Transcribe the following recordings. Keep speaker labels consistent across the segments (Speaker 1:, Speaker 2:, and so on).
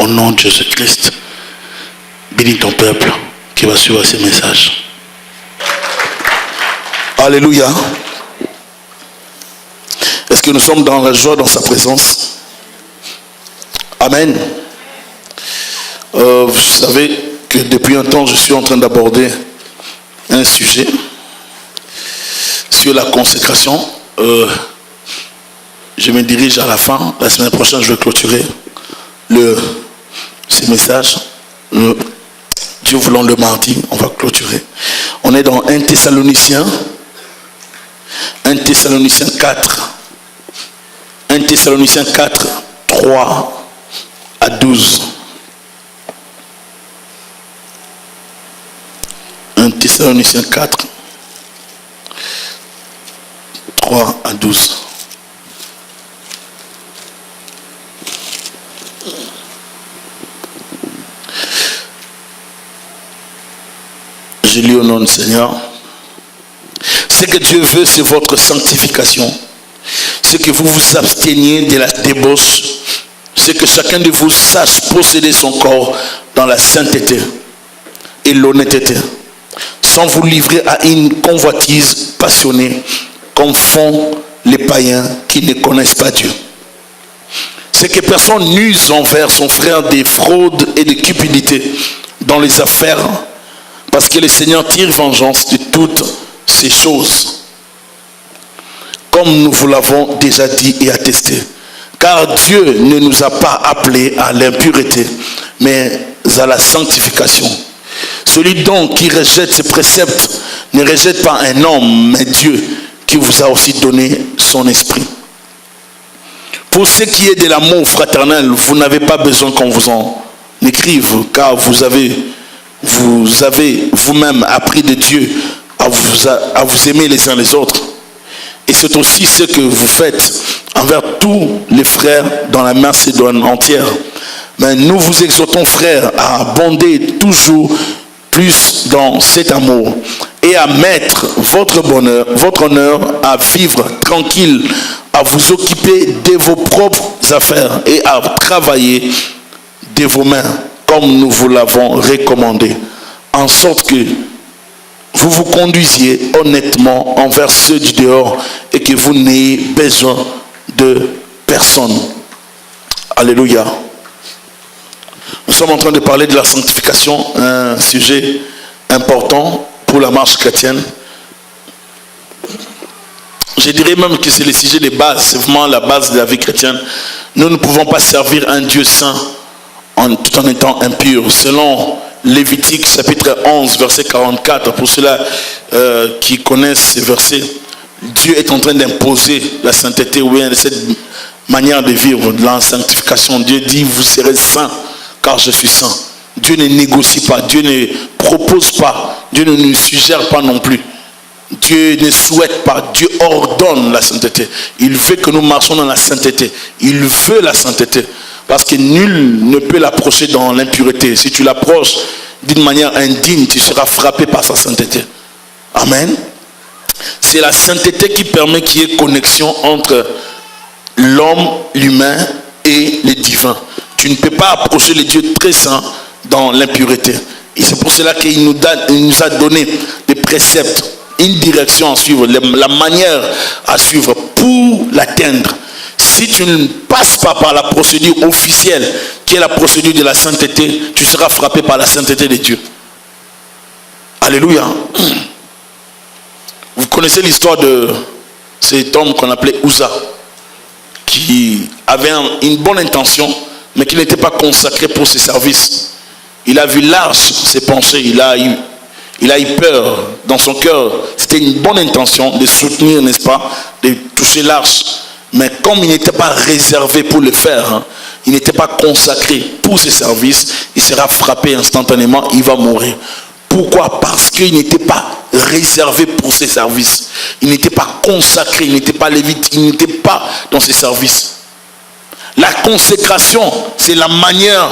Speaker 1: au nom de Jésus-Christ. Bénis ton peuple qui va suivre ces messages. Alléluia. Est-ce que nous sommes dans la joie, dans sa présence? Amen. Vous savez que depuis un temps, je suis en train d'aborder un sujet sur la consécration. Je me dirige à la fin. La semaine prochaine, je vais clôturer ces messages. Dieu voulant, le mardi, on va clôturer. On est dans 1 Thessaloniciens 4. 1 Thessaloniciens 4, 3 à 12. 1 Thessaloniciens 4, 3 à 12. Je lis au nom du Seigneur. Ce que Dieu veut, c'est votre sanctification. C'est que vous vous absteniez de la débauche. C'est que chacun de vous sache posséder son corps dans la sainteté et l'honnêteté, sans vous livrer à une convoitise passionnée, comme font les païens qui ne connaissent pas Dieu. C'est que personne n'use envers son frère des fraudes et de cupidité dans les affaires, parce que le Seigneur tire vengeance de toutes ces choses, comme nous vous l'avons déjà dit et attesté. Car Dieu ne nous a pas appelés à l'impureté, mais à la sanctification. Celui donc qui rejette ses préceptes ne rejette pas un homme, mais Dieu qui vous a aussi donné son esprit. Pour ce qui est de l'amour fraternel, vous n'avez pas besoin qu'on vous en écrive, car vous avez vous-même appris de Dieu à vous aimer les uns les autres. Et c'est aussi ce que vous faites envers tous les frères dans la Macédoine entière. Mais nous vous exhortons, frères, à abonder toujours plus dans cet amour et à mettre votre bonheur, votre honneur à vivre tranquille, à vous occuper de vos propres affaires et à travailler de vos mains comme nous vous l'avons recommandé, en sorte que vous vous conduisiez honnêtement envers ceux du dehors et que vous n'ayez besoin de personne. Alléluia. Nous sommes en train de parler de la sanctification, un sujet important pour la marche chrétienne. Je dirais même que c'est le sujet de base, c'est vraiment la base de la vie chrétienne. Nous ne pouvons pas servir un Dieu saint tout en étant impur. Selon Lévitique chapitre 11 verset 44, pour ceux-là qui connaissent ces versets, Dieu est en train d'imposer la sainteté, ou bien cette manière de vivre, de la sanctification. Dieu dit, vous serez saints car je suis saint. Dieu ne négocie pas, Dieu ne propose pas, Dieu ne nous suggère pas non plus. Dieu ne souhaite pas, Dieu ordonne la sainteté. Il veut que nous marchions dans la sainteté. Il veut la sainteté. Parce que nul ne peut l'approcher dans l'impureté. Si tu l'approches d'une manière indigne, tu seras frappé par sa sainteté. Amen. C'est la sainteté qui permet qu'il y ait connexion entre l'homme, l'humain et le divin. Tu ne peux pas approcher le Dieu très saint dans l'impureté. Et c'est pour cela qu'il nous a donné des préceptes, une direction à suivre, la manière à suivre pour l'atteindre. Si tu ne passes pas par la procédure officielle, qui est la procédure de la sainteté, tu seras frappé par la sainteté de Dieu. Alléluia. Vous connaissez l'histoire de cet homme qu'on appelait Uza, qui avait une bonne intention, mais qui n'était pas consacré pour ses services. Il a vu large ses pensées, il a eu peur dans son cœur. C'était une bonne intention de soutenir, n'est-ce pas, de toucher l'arche. Mais comme il n'était pas réservé pour le faire, il n'était pas consacré pour ses services, il sera frappé instantanément, il va mourir. Pourquoi? Parce qu'il n'était pas réservé pour ses services. Il n'était pas consacré, il n'était pas lévite, il n'était pas dans ses services. La consécration, c'est la manière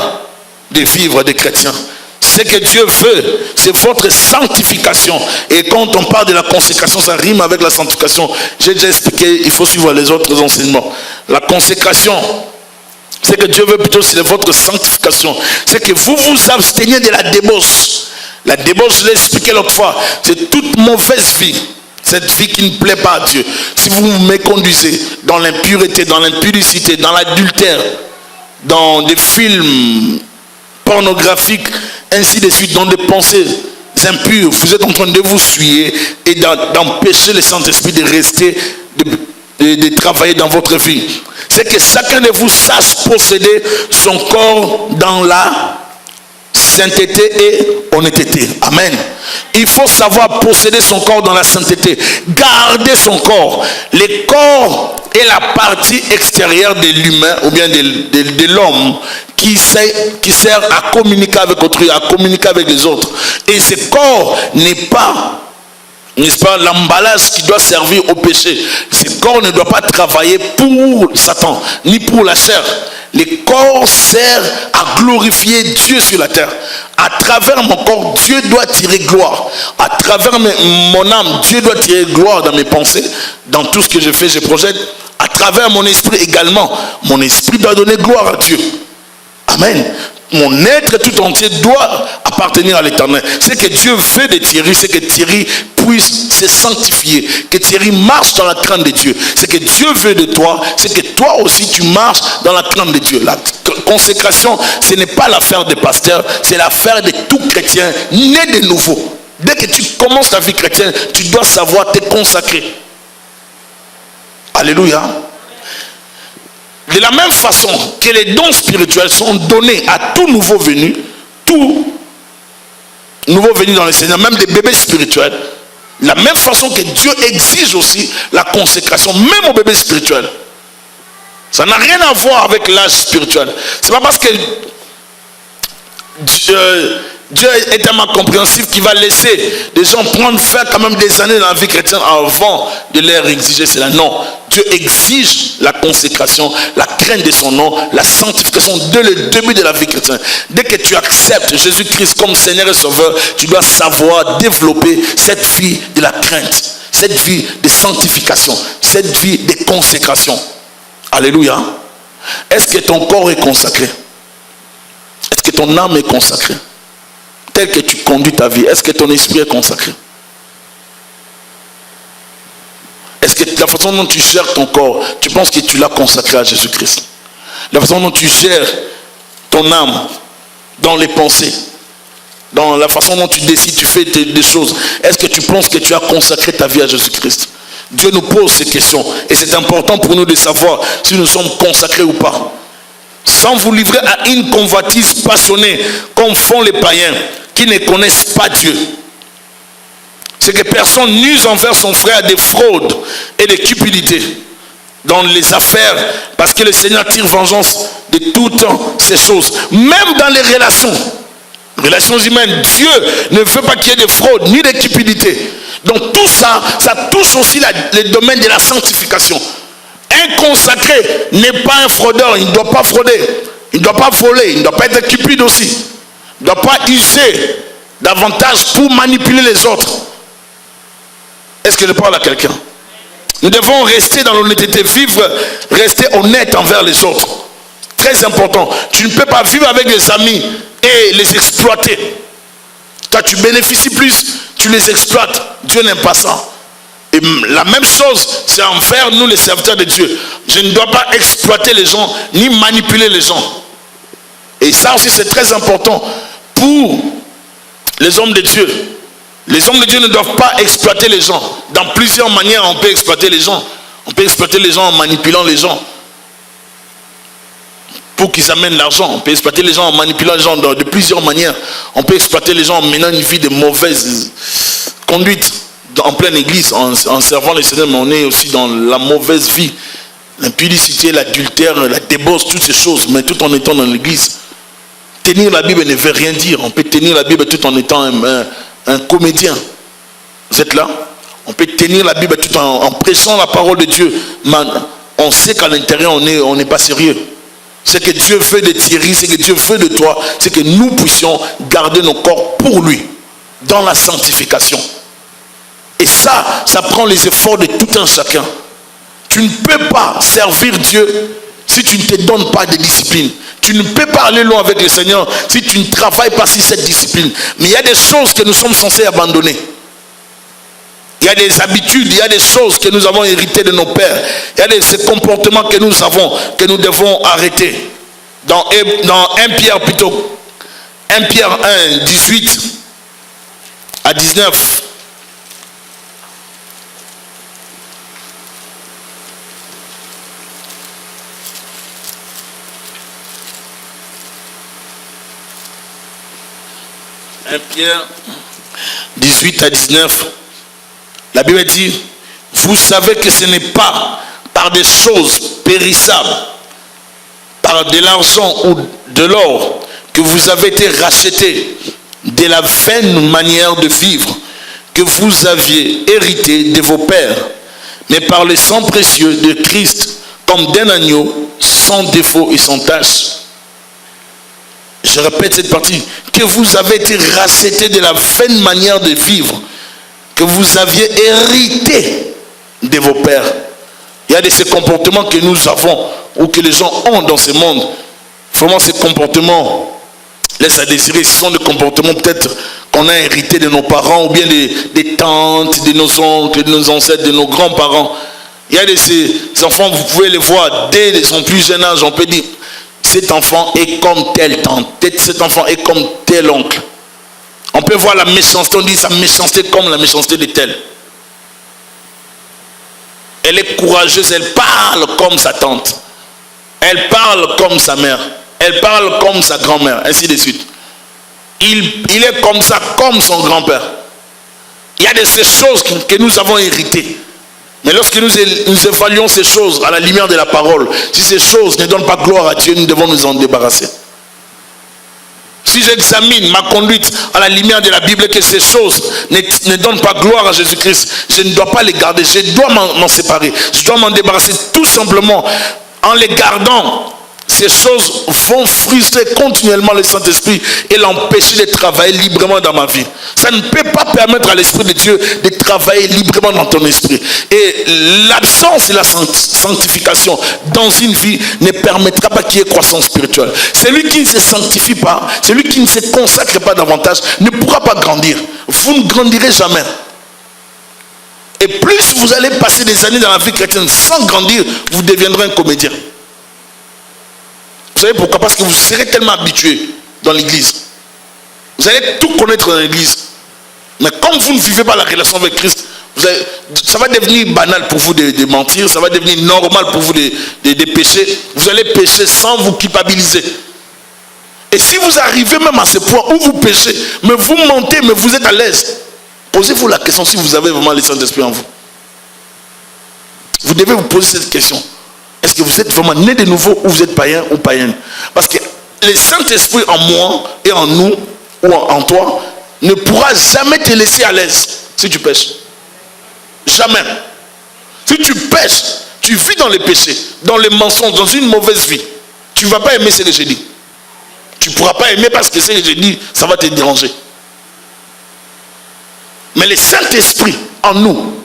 Speaker 1: de vivre des chrétiens. Ce que Dieu veut, c'est votre sanctification. Et quand on parle de la consécration, ça rime avec la sanctification. J'ai déjà expliqué, il faut suivre les autres enseignements. La consécration, C'est que Dieu veut plutôt, c'est votre sanctification. C'est que vous vous absteniez de la débauche. La débauche, je l'ai expliqué l'autre fois, c'est toute mauvaise vie. Cette vie qui ne plaît pas à Dieu. Si vous vous méconduisez dans l'impureté, dans l'impudicité, dans l'adultère, dans des films pornographiques, ainsi de suite, dans des pensées impures, vous êtes en train de vous souiller et d'empêcher le Saint-Esprit de rester, de travailler dans votre vie. C'est que chacun de vous sache posséder son corps dans la sainteté et honnêteté. Amen. Il faut savoir posséder son corps dans la sainteté. Garder son corps. Le corps est la partie extérieure de l'humain ou bien de l'homme qui sert à communiquer avec autrui, à communiquer avec les autres. Et ce corps n'est pas, n'est-ce pas, l'emballage qui doit servir au péché. Ce corps ne doit pas travailler pour Satan, ni pour la chair. Le corps sert à glorifier Dieu sur la terre. À travers mon corps, Dieu doit tirer gloire. À travers mon âme, Dieu doit tirer gloire dans mes pensées, dans tout ce que je fais, je projette. À travers mon esprit également, mon esprit doit donner gloire à Dieu. Amen. Mon être tout entier doit appartenir à l'Éternel. C'est que Dieu veut de Thierry, c'est que Thierry puisse se sanctifier, que Thierry marche dans la crainte de Dieu. C'est que Dieu veut de toi, c'est que toi aussi tu marches dans la crainte de Dieu. La consécration, ce n'est pas l'affaire des pasteurs, c'est l'affaire de tout chrétien né de nouveau. Dès que tu commences ta vie chrétienne, tu dois savoir te consacrer. Alléluia. De la même façon que les dons spirituels sont donnés à tout nouveau venu dans le Seigneur, même des bébés spirituels, de la même façon que Dieu exige aussi la consécration, même aux bébés spirituels. Ça n'a rien à voir avec l'âge spirituel. C'est pas parce que Dieu est tellement compréhensif qu'il va laisser des gens faire quand même des années dans la vie chrétienne avant de leur exiger cela. Non, Dieu exige la consécration, la crainte de son nom, la sanctification dès le début de la vie chrétienne. Dès que tu acceptes Jésus-Christ comme Seigneur et Sauveur, tu dois savoir développer cette vie de la crainte, cette vie de sanctification, cette vie de consécration. Alléluia. Est-ce que ton corps est consacré? Est-ce que ton âme est consacrée? Tel que tu conduis ta vie, est-ce que ton esprit est consacré? Est-ce que la façon dont tu gères ton corps, tu penses que tu l'as consacré à Jésus-Christ? La façon dont tu gères ton âme dans les pensées, dans la façon dont tu décides, tu fais des choses, est-ce que tu penses que tu as consacré ta vie à Jésus-Christ? Dieu nous pose ces questions et c'est important pour nous de savoir si nous sommes consacrés ou pas. Sans vous livrer à une convoitise passionnée comme font les païens qui ne connaissent pas Dieu. C'est que personne n'use envers son frère des fraudes et des cupidités dans les affaires, parce que le Seigneur tire vengeance de toutes ces choses. Même dans les relations humaines, Dieu ne veut pas qu'il y ait de fraude ni de cupidité. Donc tout ça, ça touche aussi le domaine de la sanctification. Un consacré n'est pas un fraudeur, il ne doit pas frauder, il ne doit pas voler, il ne doit pas être cupide aussi. Il ne doit pas user davantage pour manipuler les autres. Est-ce que je parle à quelqu'un? Nous devons rester dans l'honnêteté, rester honnête envers les autres. Très important. Tu ne peux pas vivre avec des amis et les exploiter. Toi, tu bénéficies plus, tu les exploites. Dieu n'aime pas ça. Et la même chose, c'est envers nous les serviteurs de Dieu. Je ne dois pas exploiter les gens, ni manipuler les gens. Et ça aussi, c'est très important pour les hommes de Dieu. Les hommes de Dieu ne doivent pas exploiter les gens. Dans plusieurs manières, on peut exploiter les gens. On peut exploiter les gens en manipulant les gens pour qu'ils amènent l'argent. On peut exploiter les gens en manipulant les gens de plusieurs manières. On peut exploiter les gens en menant une vie de mauvaise conduite en pleine église, en servant le Seigneur, mais on est aussi dans la mauvaise vie, l'impudicité, l'adultère, la débauche, toutes ces choses, mais tout en étant dans l'église. Tenir la Bible ne veut rien dire. On peut tenir la Bible tout en étant un comédien. Vous êtes là? On peut tenir la Bible tout en prêchant la parole de Dieu, mais on sait qu'à l'intérieur on n'est pas sérieux. Ce que Dieu veut de Thierry, ce que Dieu veut de toi, c'est que nous puissions garder nos corps pour lui, dans la sanctification. Et ça prend les efforts de tout un chacun. Tu ne peux pas servir Dieu si tu ne te donnes pas de discipline. Tu ne peux pas aller loin avec le Seigneur si tu ne travailles pas sur cette discipline. Mais il y a des choses que nous sommes censés abandonner. Il y a des habitudes, il y a des choses que nous avons héritées de nos pères. Il y a ces comportements que nous avons, que nous devons arrêter. Dans 1 Pierre plutôt, 1 Pierre 1, 18 à 19. Pierre 18 à 19, la Bible dit, vous savez que ce n'est pas par des choses périssables, par de l'argent ou de l'or, que vous avez été rachetés de la vaine manière de vivre que vous aviez hérité de vos pères, mais par le sang précieux de Christ, comme d'un agneau, sans défaut et sans tache. Je répète cette partie, que vous avez été rachetés de la vaine manière de vivre que vous aviez hérité de vos pères. Il y a de ces comportements que nous avons ou que les gens ont dans ce monde. Vraiment, ces comportements laissent à désirer. Ce sont des comportements peut-être qu'on a hérité de nos parents ou bien des tantes, de nos oncles, de nos ancêtres, de nos grands-parents. Il y a de ces enfants, vous pouvez les voir dès son plus jeune âge. On peut dire, cet enfant est comme telle tante, cet enfant est comme tel oncle. On peut voir la méchanceté, on dit sa méchanceté comme la méchanceté de tel. Elle est courageuse, elle parle comme sa tante. Elle parle comme sa mère. Elle parle comme sa grand-mère, ainsi de suite. Il est comme ça, comme son grand-père. Il y a de ces choses que nous avons héritées. Mais lorsque nous évaluons ces choses à la lumière de la parole, si ces choses ne donnent pas gloire à Dieu, nous devons nous en débarrasser. Si j'examine ma conduite à la lumière de la Bible, que ces choses ne donnent pas gloire à Jésus-Christ, je ne dois pas les garder, je dois m'en séparer, je dois m'en débarrasser tout simplement. En les gardant, ces choses vont frustrer continuellement le Saint-Esprit et l'empêcher de travailler librement dans ma vie. Ça ne peut pas permettre à l'Esprit de Dieu de travailler librement dans ton esprit. Et l'absence de la sanctification dans une vie ne permettra pas qu'il y ait croissance spirituelle. Celui qui ne se sanctifie pas, celui qui ne se consacre pas davantage, ne pourra pas grandir. Vous ne grandirez jamais. Et plus vous allez passer des années dans la vie chrétienne sans grandir, vous deviendrez un comédien. Vous savez pourquoi? Parce que vous serez tellement habitué dans l'église. Vous allez tout connaître dans l'église. Mais comme vous ne vivez pas la relation avec Christ, ça va devenir banal pour vous de mentir. Ça va devenir normal pour vous de pécher. Vous allez pécher sans vous culpabiliser. Et si vous arrivez même à ce point où vous péchez, mais vous mentez, mais vous êtes à l'aise, posez-vous la question si vous avez vraiment le Saint-Esprit en vous. Vous devez vous poser cette question. Est-ce que vous êtes vraiment né de nouveau ou vous êtes païen ou païenne? Parce que le Saint-Esprit en moi et en nous ou en toi ne pourra jamais te laisser à l'aise si tu pêches. Jamais. Si tu pêches, tu vis dans les péchés, dans les mensonges, dans une mauvaise vie. Tu ne vas pas aimer ce que j'ai dit. Tu ne pourras pas aimer parce que ce que j'ai dit, ça va te déranger. Mais le Saint-Esprit en nous,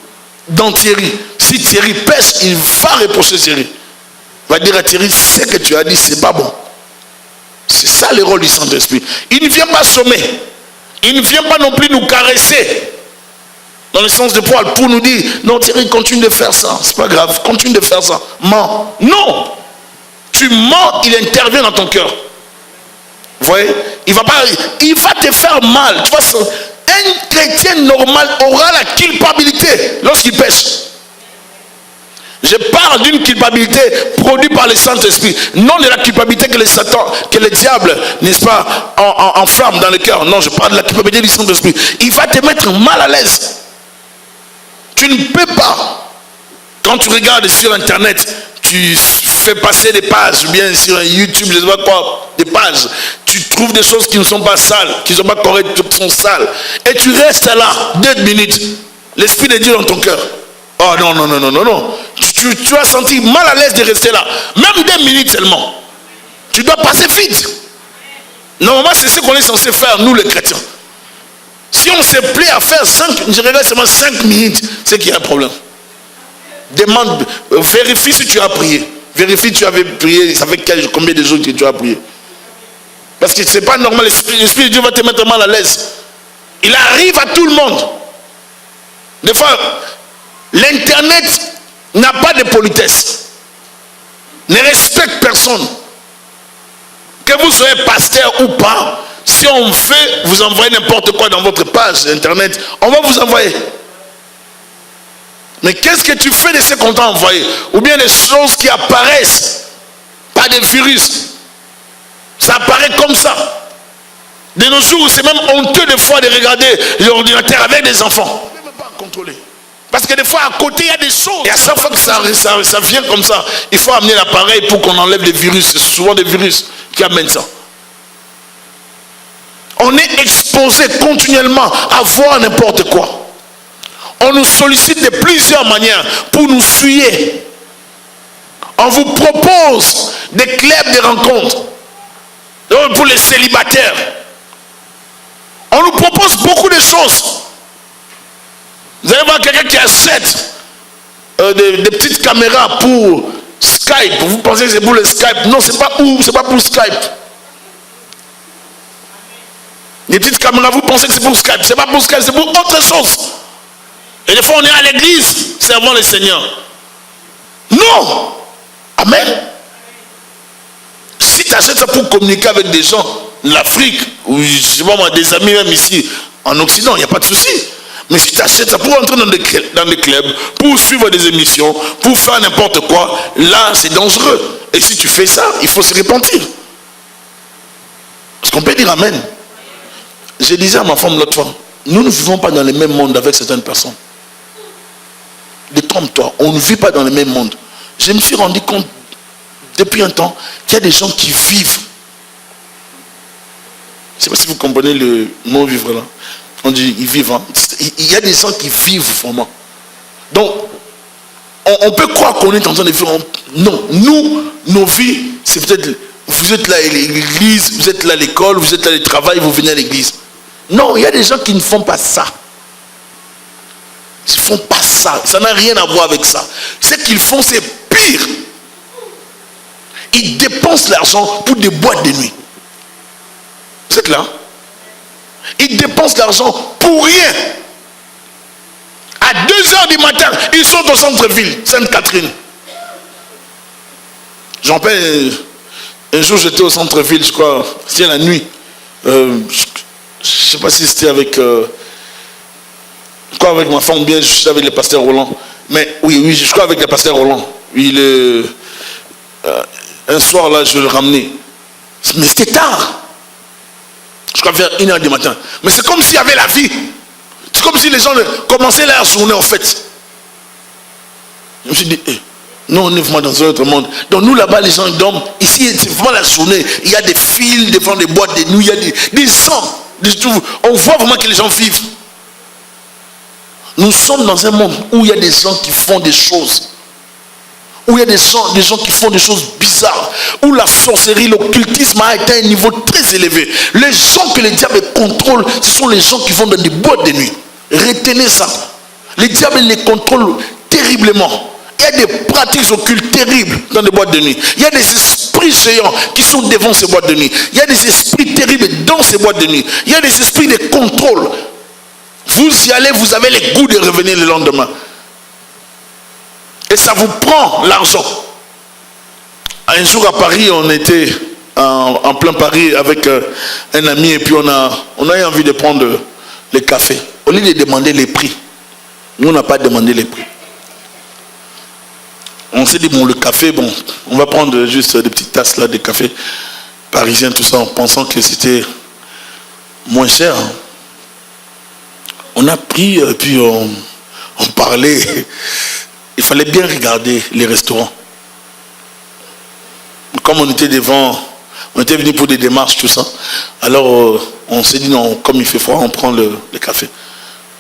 Speaker 1: dans Thierry, si Thierry pêche, il va reprocher Thierry. Il va dire à Thierry, ce que tu as dit, c'est pas bon. C'est ça le rôle du Saint-Esprit. Il ne vient pas sommer. Il ne vient pas non plus nous caresser. Dans le sens de poil pour nous dire, non Thierry, continue de faire ça. C'est pas grave, continue de faire ça. Mens. Non. Tu mens, il intervient dans ton cœur. Vous voyez? Il va te faire mal. Tu vois, un chrétien normal aura la culpabilité lorsqu'il pêche. Je parle d'une culpabilité produite par le Saint-Esprit, non de la culpabilité que le diable, n'est-ce pas, enflamme dans le cœur. Non, je parle de la culpabilité du Saint-Esprit. Il va te mettre mal à l'aise. Tu ne peux pas. Quand tu regardes sur Internet, tu fais passer des pages, ou bien sur YouTube, je ne sais pas quoi, des pages. Tu trouves des choses qui ne sont pas sales, qui ne sont pas correctes, qui sont sales. Et tu restes là, 2 minutes. L'Esprit de Dieu dans ton cœur. Oh non, non, non, non, non, non. Tu as senti mal à l'aise de rester là. Même 2 minutes seulement. Tu dois passer vite. Normalement, c'est ce qu'on est censé faire, nous les chrétiens. Si on se plaît à faire 5 minutes, c'est qu'il y a un problème. Demande, vérifie si tu as prié. Vérifie, tu avais prié, ça fait combien de jours que tu as prié. Parce que ce n'est pas normal, l'Esprit de Dieu va te mettre mal à l'aise. Il arrive à tout le monde. Des fois, l'Internet n'a pas de politesse. Ne respecte personne. Que vous soyez pasteur ou pas, si on fait, vous envoyez n'importe quoi dans votre page Internet, on va vous envoyer. Mais qu'est-ce que tu fais de ces contents envoyés? Ou bien des choses qui apparaissent, pas des virus. Ça apparaît comme ça. De nos jours, c'est même honteux des fois de regarder l'ordinateur avec des enfants. On ne peut même pas contrôler. Parce que des fois, à côté, il y a des choses. Et à chaque fois que ça vient comme ça, il faut amener l'appareil pour qu'on enlève les virus. C'est souvent des virus qui amènent ça. On est exposé continuellement à voir n'importe quoi. On nous sollicite de plusieurs manières pour nous suyer. On vous propose des clubs de rencontres pour les célibataires. On nous propose beaucoup de choses. Vous allez voir quelqu'un qui achète des petites caméras pour Skype. Vous pensez que c'est pour le Skype? Non, c'est pas pour Skype. Les petites caméras, vous pensez que c'est pour Skype? C'est pas pour Skype, c'est pour autre chose. Et des fois, on est à l'église servant le Seigneur. Non. Amen. Si tu achètes ça pour communiquer avec des gens, l'Afrique, ou je sais pas moi, des amis même ici, en Occident, il n'y a pas de souci. Mais si tu achètes ça pour entrer dans des clubs, pour suivre des émissions, pour faire n'importe quoi, là, c'est dangereux. Et si tu fais ça, il faut se repentir. Parce qu'on peut dire Amen. Je disais à ma femme l'autre fois, nous ne vivons pas dans le même monde avec certaines personnes. Détrompe-toi, on ne vit pas dans le même monde. Je me suis rendu compte depuis un temps qu'il y a des gens qui vivent. Je ne sais pas si vous comprenez le mot vivre là. On dit ils vivent. Hein. Il y a des gens qui vivent vraiment. Donc, on peut croire qu'on est en train de vivre. Non, nous, nos vies, c'est peut-être, vous êtes là à l'église, vous êtes là à l'école, vous êtes là au travail, vous venez à l'église. Non, il y a des gens qui ne font pas ça. Ils ne font pas ça. Ça n'a rien à voir avec ça. Ce qu'ils font, c'est pire. Ils dépensent l'argent pour des boîtes de nuit. Vous êtes là? Ils dépensent l'argent pour rien. À 2h du matin, ils sont au centre-ville, Sainte-Catherine. J'en rappelle, un jour j'étais au centre-ville, je crois, c'était la nuit. Je ne sais pas si c'était avec ma femme ou bien je suis avec le pasteur Roland. Mais oui, je crois avec le pasteur Roland. Un soir là, je le ramenais. Mais c'était tard. Je crois vers 1h du matin. Mais c'est comme s'il y avait la vie. C'est comme si les gens commençaient leur journée en fait. Je me suis dit, nous on est vraiment dans un autre monde. Donc nous là-bas les gens dorment. Ici c'est vraiment la journée. Il y a des fils devant des boîtes de nuit. Il y a des gens. On voit vraiment que les gens vivent. Nous sommes dans un monde où il y a des gens qui font des choses. Où il y a des gens qui font des choses bizarres. Où la sorcellerie, l'occultisme a atteint un niveau très élevé. Les gens que le diable contrôle, ce sont les gens qui vont dans des boîtes de nuit. Retenez ça. Le diable les contrôle terriblement. Il y a des pratiques occultes terribles dans les boîtes de nuit. Il y a des esprits géants qui sont devant ces boîtes de nuit. Il y a des esprits terribles dans ces boîtes de nuit. Il y a des esprits de contrôle. Vous y allez, vous avez le goût de revenir le lendemain. Et ça vous prend l'argent. Un jour à Paris, on était en plein Paris avec un ami et puis on a eu envie de prendre le café. Au lieu de demander les prix, nous on n'a pas demandé les prix. On s'est dit, bon, le café, bon, on va prendre juste des petites tasses là de café parisien, tout ça, en pensant que c'était moins cher. On a pris, puis on parlait. Il fallait bien regarder les restaurants. Comme on était devant, on était venu pour des démarches, tout ça. Alors on s'est dit non, comme il fait froid, on prend le café.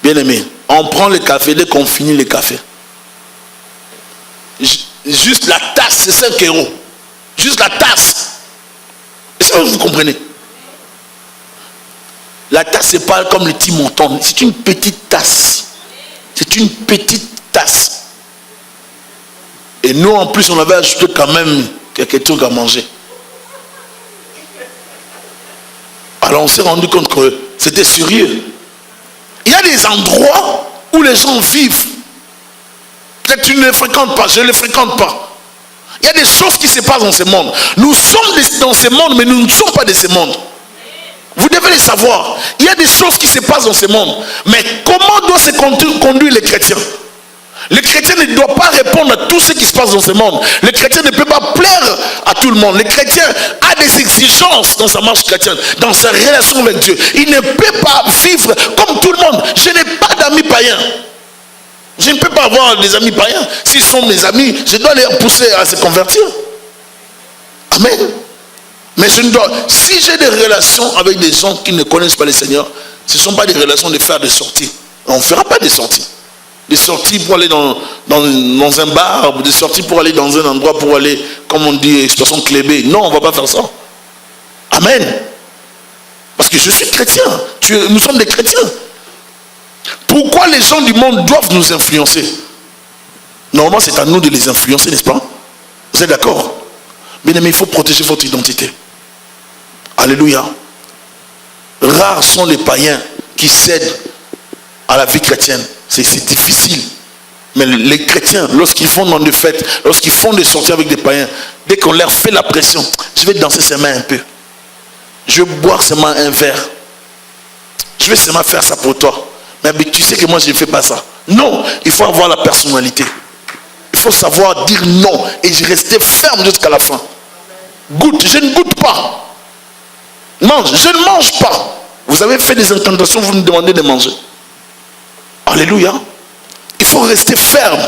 Speaker 1: Bien aimé, on prend le café dès qu'on finit le café. Juste la tasse, c'est 5 €. Juste la tasse. Est-ce que vous comprenez? La tasse, c'est pas comme le petit montant. C'est une petite tasse. C'est une petite tasse. Et nous, en plus, on avait ajouté quand même quelques trucs à manger. Alors on s'est rendu compte que c'était sérieux. Il y a des endroits où les gens vivent. Peut-être tu ne les fréquentes pas, je ne les fréquente pas. Il y a des choses qui se passent dans ce monde. Nous sommes dans ce monde, mais nous ne sommes pas de ce monde. Vous devez le savoir. Il y a des choses qui se passent dans ce monde. Mais comment doit se conduire les chrétiens? Le chrétien ne doit pas répondre à tout ce qui se passe dans ce monde. Le chrétien ne peut pas plaire à tout le monde. Le chrétien a des exigences dans sa marche chrétienne, dans sa relation avec Dieu. Il ne peut pas vivre comme tout le monde. Je n'ai pas d'amis païens. Je ne peux pas avoir des amis païens. S'ils sont mes amis, je dois les pousser à se convertir. Amen. Mais je ne dois, si j'ai des relations avec des gens qui ne connaissent pas le Seigneur, ce ne sont pas des relations de faire des sorties. On ne fera pas des sorties. Des sorties pour aller dans un bar, des sorties pour aller dans un endroit, pour aller, comme on dit, expression clébée. Non, on ne va pas faire ça. Amen. Parce que je suis chrétien. Nous sommes des chrétiens. Pourquoi les gens du monde doivent nous influencer? Normalement, c'est à nous de les influencer, n'est-ce pas? Vous êtes d'accord? Bien aimé, il faut protéger votre identité. Alléluia. Rares sont les païens qui cèdent à la vie chrétienne. C'est difficile. Mais les chrétiens, lorsqu'ils vont dans des fêtes, lorsqu'ils font des sorties avec des païens, dès qu'on leur fait la pression, je vais danser ses mains un peu. Je vais boire seulement un verre. Je vais seulement faire ça pour toi. Mais tu sais que moi je ne fais pas ça. Non, il faut avoir la personnalité. Il faut savoir dire non et rester ferme jusqu'à la fin. Goûte, je ne goûte pas. Mange, je ne mange pas. Vous avez fait des incantations, vous me demandez de manger. Alléluia. Il faut rester ferme.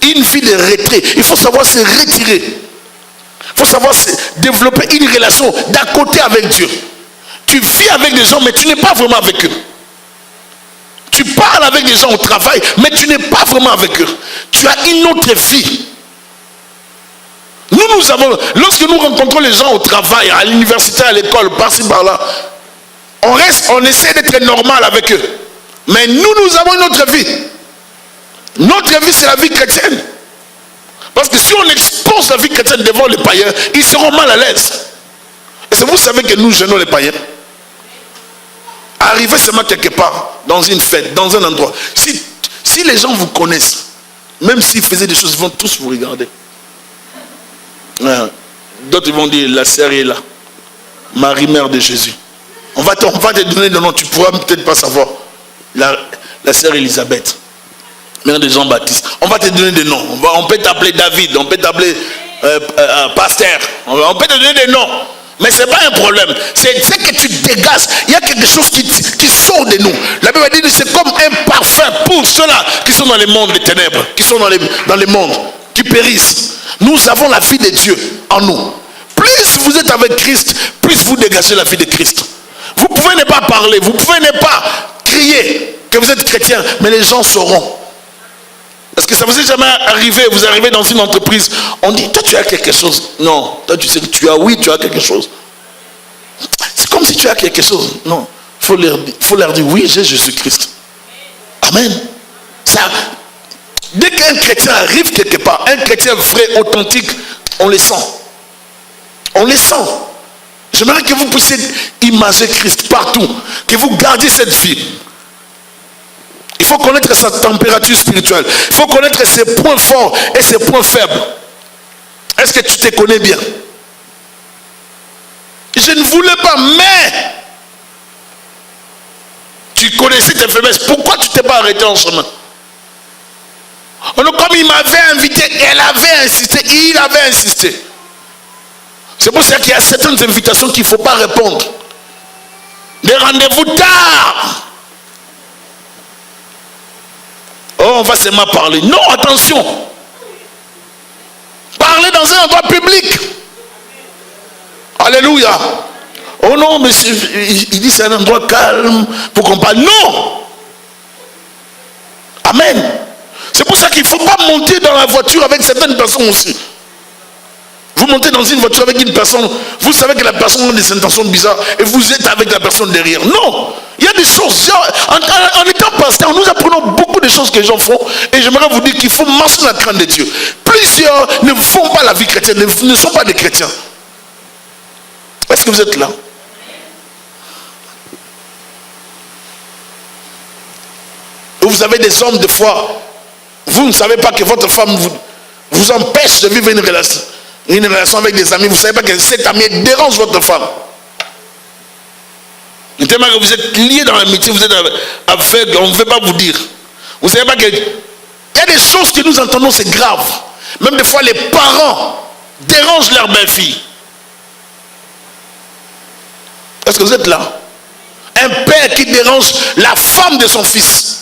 Speaker 1: Une vie de retrait. Il faut savoir se retirer. Il faut savoir développer une relation d'à côté avec Dieu. Tu vis avec des gens, mais tu n'es pas vraiment avec eux. Tu parles avec des gens au travail, mais tu n'es pas vraiment avec eux. Tu as une autre vie. Nous avons, lorsque nous rencontrons les gens au travail, à l'université, à l'école, par-ci, par-là, on essaie d'être normal avec eux. Mais nous avons une autre vie. Notre vie, c'est la vie chrétienne. Parce que si on expose la vie chrétienne devant les païens, ils seront mal à l'aise. Et vous savez que nous gênons les païens. Arriver seulement quelque part, dans une fête, dans un endroit. Si les gens vous connaissent, même s'ils faisaient des choses, ils vont tous vous regarder. D'autres vont dire, la sœur est là. Marie, mère de Jésus. On va te donner le nom, tu pourras peut-être pas savoir. La sœur Elisabeth, mère de Jean-Baptiste. On va te donner des noms. On peut t'appeler David, on peut t'appeler Pasteur. On peut te donner des noms. Mais ce n'est pas un problème. C'est que tu dégages. Il y a quelque chose qui sort de nous. La Bible dit que c'est comme un parfum pour ceux-là qui sont dans les mondes des ténèbres, qui sont dans les mondes, qui périssent. Nous avons la vie de Dieu en nous. Plus vous êtes avec Christ, plus vous dégagez la vie de Christ. Vous pouvez ne pas parler, vous pouvez ne pas crier que vous êtes chrétien, mais les gens sauront. Est-ce que ça vous est jamais arrivé? Vous arrivez dans une entreprise, on dit, toi tu as quelque chose. Non, toi tu sais que tu as quelque chose. C'est comme si tu as quelque chose. Non, il faut leur dire, oui, j'ai Jésus-Christ. Amen. Dès qu'un chrétien arrive quelque part, un chrétien vrai, authentique, on le sent. On le sent. J'aimerais que vous puissiez imaginer Christ partout, que vous gardiez cette vie. Il faut connaître sa température spirituelle. Il faut connaître ses points forts et ses points faibles. Est-ce que tu te connais bien? Je ne voulais pas, mais tu connaissais tes faiblesses. Pourquoi tu ne t'es pas arrêté en chemin? Comme il m'avait invité, elle avait insisté, il avait insisté. C'est pour ça qu'il y a certaines invitations qu'il ne faut pas répondre. Des rendez-vous tard. Oh, on va seulement parler. Non, attention. Parler dans un endroit public. Alléluia. Oh non, mais il dit c'est un endroit calme pour qu'on parle. Non. Amen. C'est pour ça qu'il ne faut pas monter dans la voiture avec certaines personnes aussi. Vous montez dans une voiture avec une personne, vous savez que la personne a des intentions bizarres et vous êtes avec la personne derrière. Non, il y a des choses. En étant pasteur, nous apprenons beaucoup de choses que les gens font et j'aimerais vous dire qu'il faut marcher dans la crainte de Dieu. Plusieurs ne font pas la vie chrétienne, ne sont pas des chrétiens. Est-ce que vous êtes là? Vous avez des hommes, des fois, vous ne savez pas que votre femme vous empêche de vivre une relation avec des amis. Vous ne savez pas que cet ami dérange votre femme. Et tellement que vous êtes liés dans l'amitié, vous êtes aveugle, on ne veut pas vous dire. Vous ne savez pas qu'il y a des choses que nous entendons, c'est grave. Même des fois, les parents dérangent leur belle-fille. Est-ce que vous êtes là? Un père qui dérange la femme de son fils.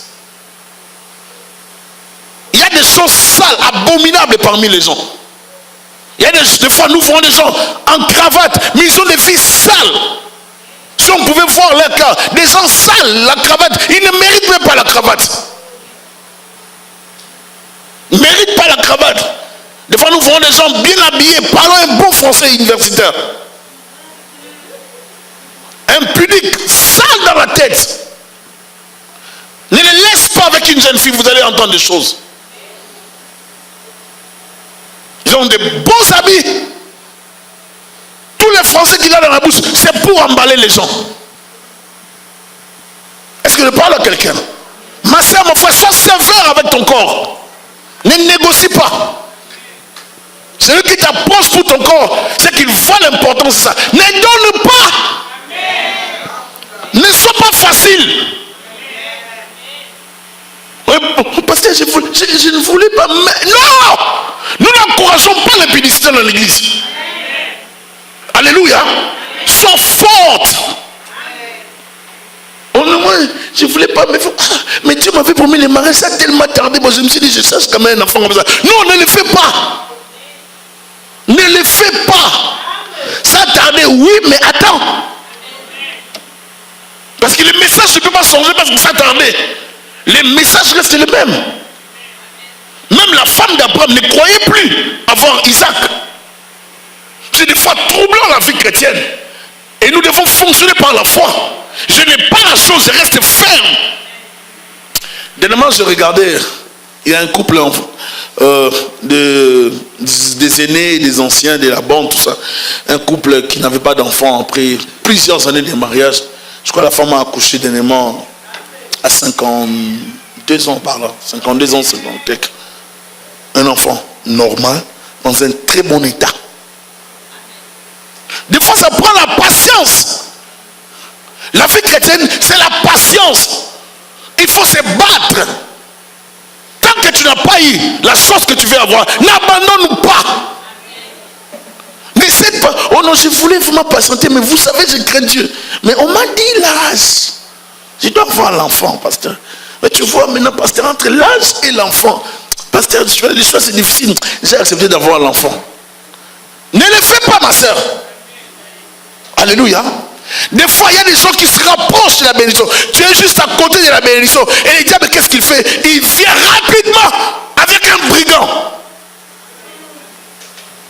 Speaker 1: Il y a des choses sales, abominables parmi les gens. Il y a des fois, nous voyons des gens en cravate, mais ils ont des vies sales. Si on pouvait voir leur cas, des gens sales, la cravate, ils ne méritent même pas la cravate. Ils ne méritent pas la cravate. Des fois, nous voyons des gens bien habillés, parlant un bon français universitaire. Impudiques, sales dans la tête. Ne les laisse pas avec une jeune fille, vous allez entendre des choses. Ils ont de beaux habits. Tous les Français qu'il a dans la bouche, c'est pour emballer les gens. Est-ce que je parle à quelqu'un? Ma soeur, mon frère, sois sévère avec ton corps. Ne négocie pas. Celui qui t'approche pour ton corps, c'est qu'il voit l'importance de ça. Ne donne pas. Ne sois pas facile. Pasteur, je ne voulais pas. Mais non! Nous n'encourageons pas l'impudicité dans l'église. Alléluia. Sois forte. Oh non, moi, je ne voulais pas. Mais Dieu m'avait promis les mariages. Ça a tellement tardé. Moi, je me suis dit, je cherche quand même un enfant comme ça. Non, ne le fais pas. Ne le fais pas. Ça a tardé, oui, mais attends. Parce que le message ne peut pas changer parce que ça a tardé. Les messages restent les mêmes. Même la femme d'Abraham ne croyait plus avoir Isaac. C'est des fois troublant la vie chrétienne. Et nous devons fonctionner par la foi. Je n'ai pas la chose, je reste ferme. Dernièrement, je regardais, il y a un couple des aînés et des anciens de la bande, tout ça. Un couple qui n'avait pas d'enfant après plusieurs années de mariage. Je crois que la femme a accouché dernièrement à 52 ans par là. 52 ans, 50 quelques. Un enfant normal, dans un très bon état. Des fois, ça prend la patience. La vie chrétienne, c'est la patience. Il faut se battre. Tant que tu n'as pas eu la chose que tu veux avoir, n'abandonne pas. N'essaie pas. Oh non, je voulais vraiment patienter, mais vous savez, je crains Dieu. Mais on m'a dit l'âge. Je dois voir l'enfant, pasteur. Mais tu vois maintenant, pasteur, entre l'âge et l'enfant, pasteur, les choses c'est difficile. J'ai accepté d'avoir l'enfant. Ne le fais pas, ma soeur. Alléluia. Des fois, il y a des gens qui se rapprochent de la bénédiction. Tu es juste à côté de la bénédiction. Et le diable, qu'est-ce qu'il fait? Il vient rapidement avec un brigand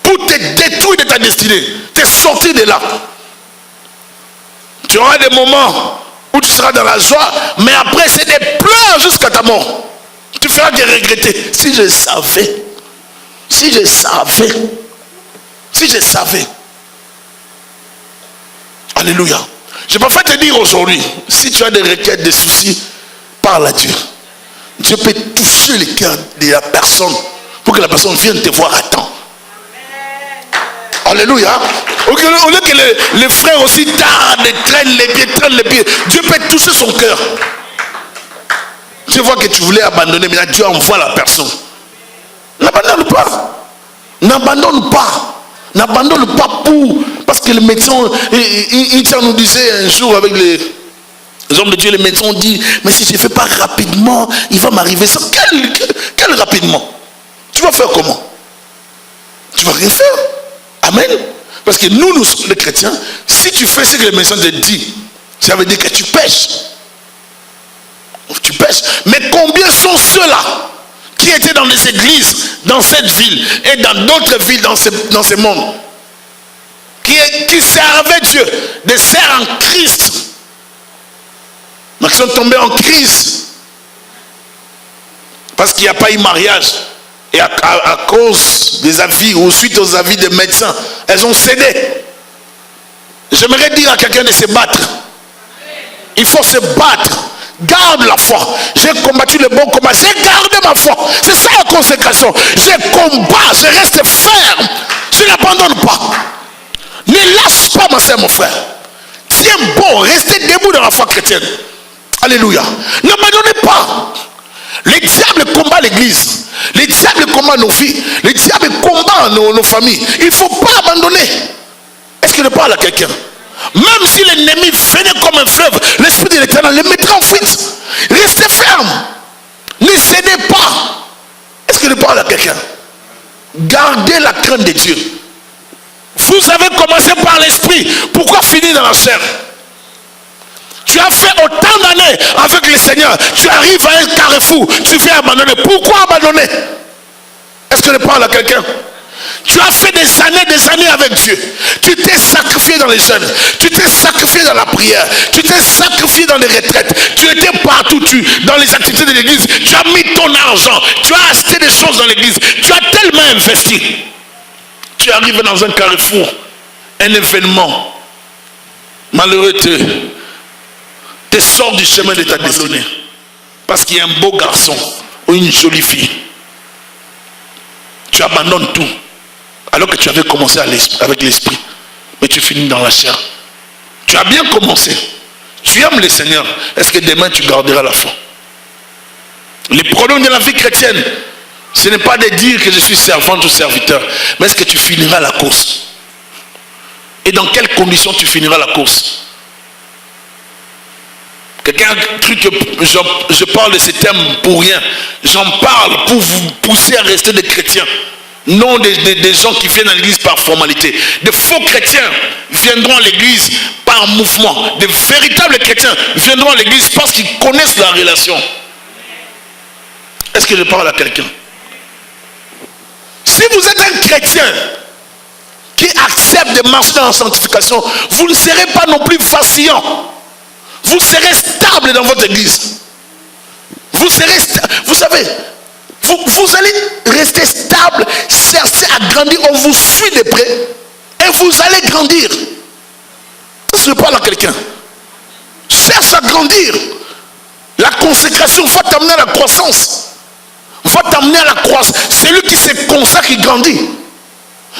Speaker 1: pour te détruire de ta destinée, te sortir de là. Tu auras des moments où tu seras dans la joie, mais après, c'est des pleurs jusqu'à ta mort. Tu feras des regretter. Si je savais, si je savais, si je savais. Alléluia. Je préfère te dire aujourd'hui, si tu as des requêtes, des soucis, parle à Dieu. Dieu peut toucher le cœur de la personne pour que la personne vienne te voir à temps. Alléluia. Au lieu que les frères aussi tardent, traînent les pieds, Dieu peut toucher son cœur. Je vois que tu voulais abandonner, mais là Dieu envoie la personne. N'abandonne pas. N'abandonne pas. N'abandonne pas parce que le médecin, il nous disait un jour avec les hommes de Dieu, les médecins ont dit, mais si je ne fais pas rapidement, il va m'arriver ça. Quel rapidement? Tu vas faire comment? Tu vas rien faire. Amen. Parce que nous sommes les chrétiens. Si tu fais ce que le médecin te dit, ça veut dire que tu pêches. Tu pêches. Mais combien sont ceux-là qui étaient dans les églises, dans cette ville et dans d'autres villes dans ce monde, qui servaient Dieu, des sœurs en Christ, mais qui sont tombées en crise parce qu'il n'y a pas eu mariage. Et à cause des avis ou suite aux avis des médecins, elles ont cédé. J'aimerais dire à quelqu'un de se battre. Il faut se battre. Garde la foi. J'ai combattu le bon combat. J'ai gardé ma foi. C'est ça la consécration. Je combat. Je reste ferme. Je n'abandonne pas. Ne lâche pas, ma soeur, mon frère. Tiens bon. Restez debout dans la foi chrétienne. Alléluia. N'abandonnez pas. Le diable combat l'église. Le diable combat nos vies. Le diable combat nos familles. Il ne faut pas abandonner. Est-ce que je parle à quelqu'un? Même si l'ennemi venait comme un fleuve, l'Esprit de l'Éternel le mettra en fuite. Restez ferme. Ne cédez pas. Est-ce que je parle à quelqu'un? Gardez la crainte de Dieu. Vous avez commencé par l'Esprit. Pourquoi finir dans la chair? Tu as fait autant d'années avec le Seigneur. Tu arrives à un carrefour. Tu viens abandonner. Pourquoi abandonner? Est-ce que je parle à quelqu'un? Tu as fait des années avec Dieu. Tu t'es sacrifié dans les jeûnes. Tu t'es sacrifié dans la prière. Tu t'es sacrifié dans les retraites. Tu étais partout. Dans les activités de l'église. Tu as mis ton argent. Tu as acheté des choses dans l'église. Tu as tellement investi. Tu arrives dans un carrefour. Un événement. Malheureux te sors du chemin de ta destinée. Parce qu'il y a un beau garçon ou une jolie fille. Tu abandonnes tout. Alors que tu avais commencé avec l'esprit. Mais tu finis dans la chair. Tu as bien commencé. Tu aimes le Seigneur. Est-ce que demain tu garderas la foi? Les problèmes de la vie chrétienne, ce n'est pas de dire que je suis servante ou serviteur. Mais est-ce que tu finiras la course? Et dans quelles conditions tu finiras la course? Quelqu'un a cru que je parle de ces thèmes pour rien. J'en parle pour vous pousser à rester des chrétiens. Non des gens qui viennent à l'église par formalité. De faux chrétiens viendront à l'église par mouvement. De véritables chrétiens viendront à l'église parce qu'ils connaissent la relation. Est-ce que je parle à quelqu'un? Si vous êtes un chrétien qui accepte de marcher dans la sanctification, vous ne serez pas non plus vacillant. Vous serez stable dans votre église. Vous serez vous savez, vous allez rester stable, chercher à grandir. On vous suit de près et vous allez grandir. Je parle à quelqu'un. Cherche à grandir. La consécration va t'amener à la croissance. Va t'amener à la croissance. Celui qui se consacre, il grandit.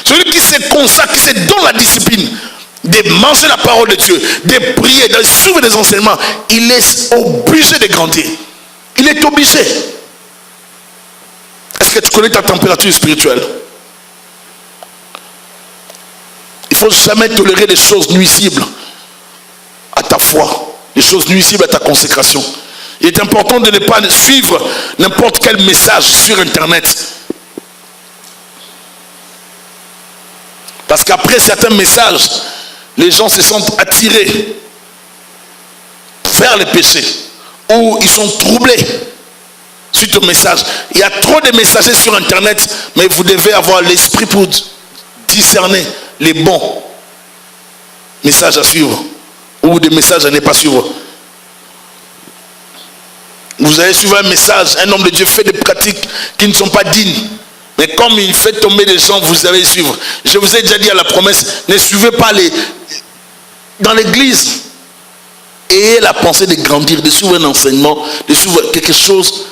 Speaker 1: Celui qui se consacre, qui se donne la discipline de manger la parole de Dieu, de prier, de suivre les enseignements, il est obligé de grandir. Il est obligé. Est-ce que tu connais ta température spirituelle? Il ne faut jamais tolérer des choses nuisibles à ta foi, des choses nuisibles à ta consécration. Il est important de ne pas suivre n'importe quel message sur Internet. Parce qu'après certains messages, les gens se sentent attirés vers le péché. Ou ils sont troublés suite au message. Il y a trop de messagers sur Internet, mais vous devez avoir l'esprit pour discerner les bons messages à suivre ou des messages à ne pas suivre. Vous allez suivre un message, un homme de Dieu fait des pratiques qui ne sont pas dignes. Mais comme il fait tomber des gens, vous allez suivre. Je vous ai déjà dit à la promesse, ne suivez pas dans l'église. Ayez la pensée de grandir, de suivre un enseignement, de suivre quelque chose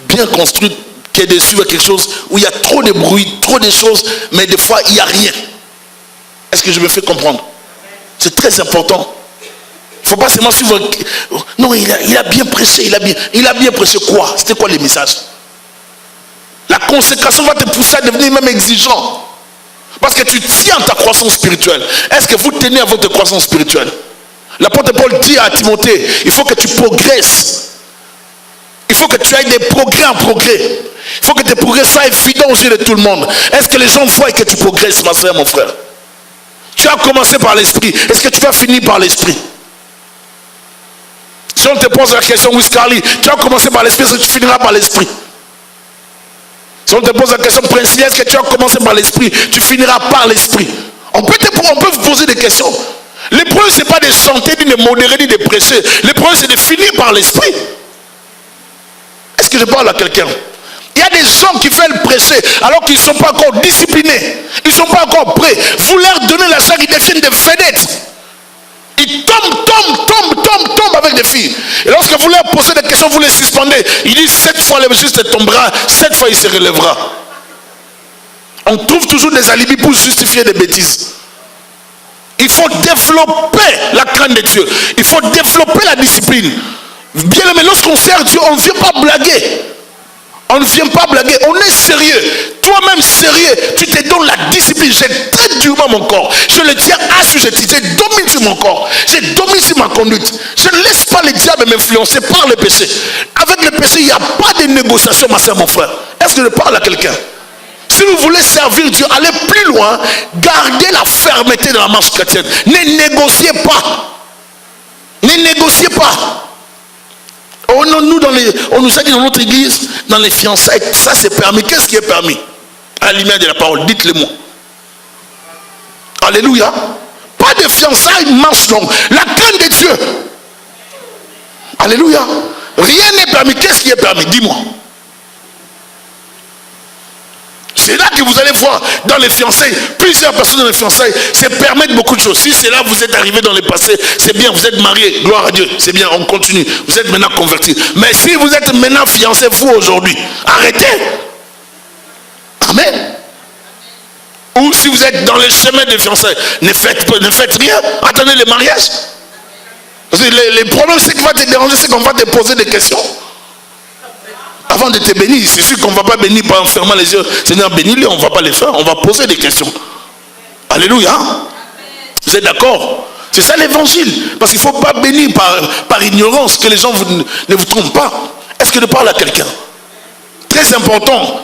Speaker 1: bien construit, que de suivre quelque chose où il y a trop de bruit, trop de choses, mais des fois il n'y a rien. Est-ce que je me fais comprendre? C'est très important. Il ne faut pas seulement suivre. Non, il a bien prêché, il a bien prêché quoi? C'était quoi les messages? La consécration va te pousser à devenir même exigeant. Parce que tu tiens ta croissance spirituelle. Est-ce que vous tenez à votre croissance spirituelle? L'apôtre Paul dit à Timothée, il faut que tu progresses. Il faut que tu ailles des progrès en progrès. Il faut que tes progrès soient évidents aux yeux de tout le monde. Est-ce que les gens voient que tu progresses, ma soeur, mon frère? Tu as commencé par l'esprit. Est-ce que tu vas finir par l'esprit? Si on te pose la question, Wiscarly, tu as commencé par l'esprit, est-ce que tu finiras par l'esprit? Si on te pose la question, Prince, est-ce que tu as commencé par l'esprit? Tu finiras par l'esprit. On peut vous poser des questions. Le problème, ce n'est pas de chanter, ni de modérer, ni de prêcher. Le problème, c'est de finir par l'esprit. Est-ce que je parle à quelqu'un? Il y a des gens qui veulent prêcher alors qu'ils ne sont pas encore disciplinés. Ils ne sont pas encore prêts. Vous leur donnez la chair, ils deviennent des vedettes. Ils tombent avec des filles. Et lorsque vous leur posez des questions, vous les suspendez. Ils disent 7 fois le juste tombera, 7 fois il se relèvera. On trouve toujours des alibis pour justifier des bêtises. Il faut développer la crainte de Dieu. Il faut développer la discipline. Bien aimé, lorsqu'on sert Dieu, on ne vient pas blaguer. On ne vient pas blaguer. On est sérieux. Toi-même sérieux. Tu te donnes la discipline. Je traite durement mon corps. Je le tiens assujetti. Je domine sur mon corps. Je domine sur ma conduite. Je ne laisse pas le diable m'influencer par le péché. Avec le péché, il n'y a pas de négociation, ma soeur, mon frère. Est-ce que je parle à quelqu'un? Si vous voulez servir Dieu, allez plus loin, gardez la fermeté de la marche chrétienne. Ne négociez pas. Ne négociez pas. Oh non, on nous a dit dans notre église, dans les fiançailles, ça c'est permis. Qu'est-ce qui est permis? À la lumière de la parole, dites-le moi. Alléluia. Pas de fiançailles, marche longue. La crainte de Dieu. Alléluia. Rien n'est permis. Qu'est-ce qui est permis? Dis-moi. C'est là que vous allez voir dans les fiançailles, plusieurs personnes dans les fiançailles se permettent beaucoup de choses. Si c'est là, vous êtes arrivé dans le passé, c'est bien, vous êtes marié, gloire à Dieu, c'est bien, on continue. Vous êtes maintenant converti. Mais si vous êtes maintenant fiancé, vous aujourd'hui, arrêtez. Amen. Ou si vous êtes dans le chemin des fiançailles, ne faites rien, attendez le mariage. Parce que le problème, c'est qu'il va te déranger, c'est qu'on va te poser des questions. Avant de te bénir, c'est sûr qu'on ne va pas bénir en fermant les yeux. Seigneur, bénis-les, on ne va pas les faire, on va poser des questions. Alléluia. Vous êtes d'accord? C'est ça l'évangile. Parce qu'il ne faut pas bénir par ignorance, que les gens ne vous trompent pas. Est-ce que je parle à quelqu'un? Très important.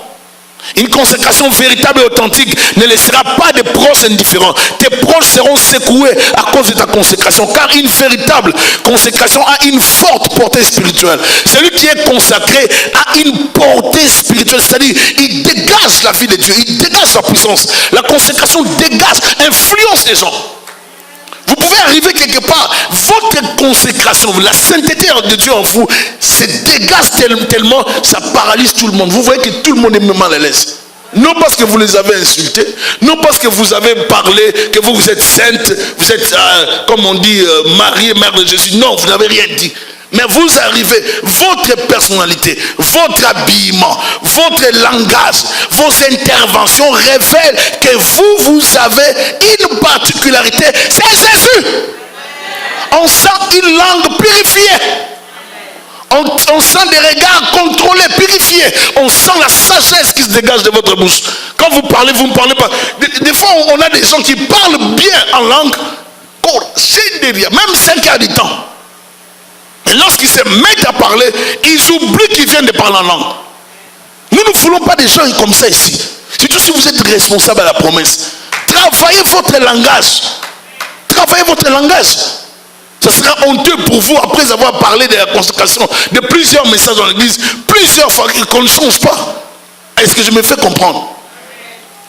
Speaker 1: Une consécration véritable et authentique ne laissera pas de proches indifférents. Tes proches seront secoués à cause de ta consécration. Car une véritable consécration a une forte portée spirituelle. Celui qui est consacré a une portée spirituelle. C'est-à-dire, il dégage la vie de Dieu. Il dégage la puissance. La consécration dégage, influence les gens. Vous pouvez arriver quelque part, votre consécration, la sainteté de Dieu en vous, se dégage tellement, ça paralyse tout le monde. Vous voyez que tout le monde est mal à l'aise. Non parce que vous les avez insultés, non parce que vous avez parlé, que vous êtes sainte, vous êtes, comme on dit, Marie, mère de Jésus. Non, vous n'avez rien dit. Mais vous arrivez, votre personnalité, votre habillement, votre langage, vos interventions révèlent que vous avez une particularité. C'est Jésus. On sent une langue purifiée. On sent des regards contrôlés, purifiés. On sent la sagesse qui se dégage de votre bouche. Quand vous parlez, vous ne parlez pas. Des fois, on a des gens qui parlent bien en langue. Même 5 heures du temps. Et lorsqu'ils se mettent à parler, ils oublient qu'ils viennent de parler en langue. Nous ne voulons pas des gens comme ça ici. Surtout si vous êtes responsable à la promesse. Travaillez votre langage. Travaillez votre langage. Ce sera honteux pour vous après avoir parlé de la consécration de plusieurs messages dans l'église, plusieurs fois qu'on ne change pas. Est-ce que je me fais comprendre?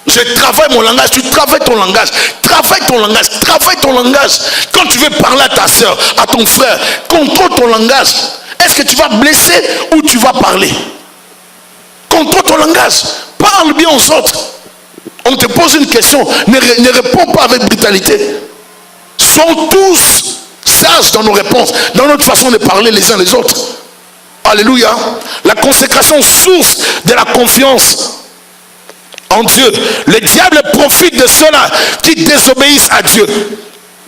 Speaker 1: Je travaille mon langage, tu travailles ton langage, travaille ton langage, travaille ton langage. Quand tu veux parler à ta soeur, à ton frère, contrôle ton langage. Est-ce que tu vas blesser ou tu vas parler? Contrôle ton langage, parle bien aux autres. On te pose une question, ne réponds pas avec brutalité. Soyons tous sages dans nos réponses, dans notre façon de parler les uns les autres. Alléluia. La consécration, source de la confiance en Dieu. Le diable profite de ceux-là qui désobéissent à Dieu